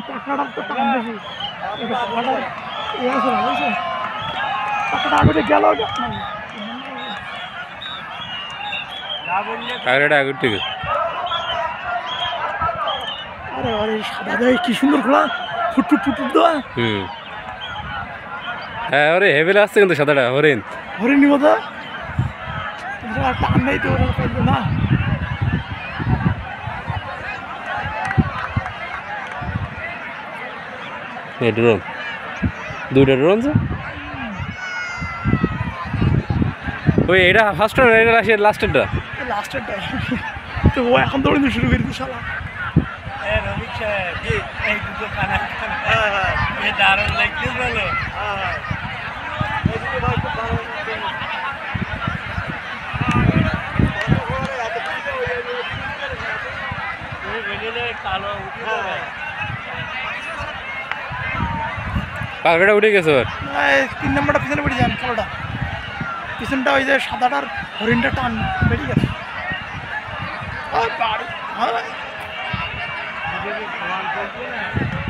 পাখাটা তো টান বেশি পাখাটা এ আছে না বুঝছো পাখাটা আগে গেল টায়ারটা আগে ঠিক আরে আরে সাদা দেয় কি সুন্দর খোলা ফুটফুট ফুটফুট দেওয়া হ্যাঁ ওরে হেভেলে আসছে কিন্তু সাদাটা হরিণ হরিণ নিব তো টান নেই তো না ড্রোন দুইটা ড্রোন ওই এটা ফার্স্ট এটা লাস্টেরটা লাস্টেরটা তো ও এখন দৌড়ানো শুরু করে দিই শালা দারুণ লাগছে বলো কালো পাখাটা উঠে গেছে ওর 3 নম্বরটা পিছনে পড়ে যান কালোটা পিছনটা ওই যে সাদাটার হরিণটা টান বেরিয়ে গেছে সমান করছে না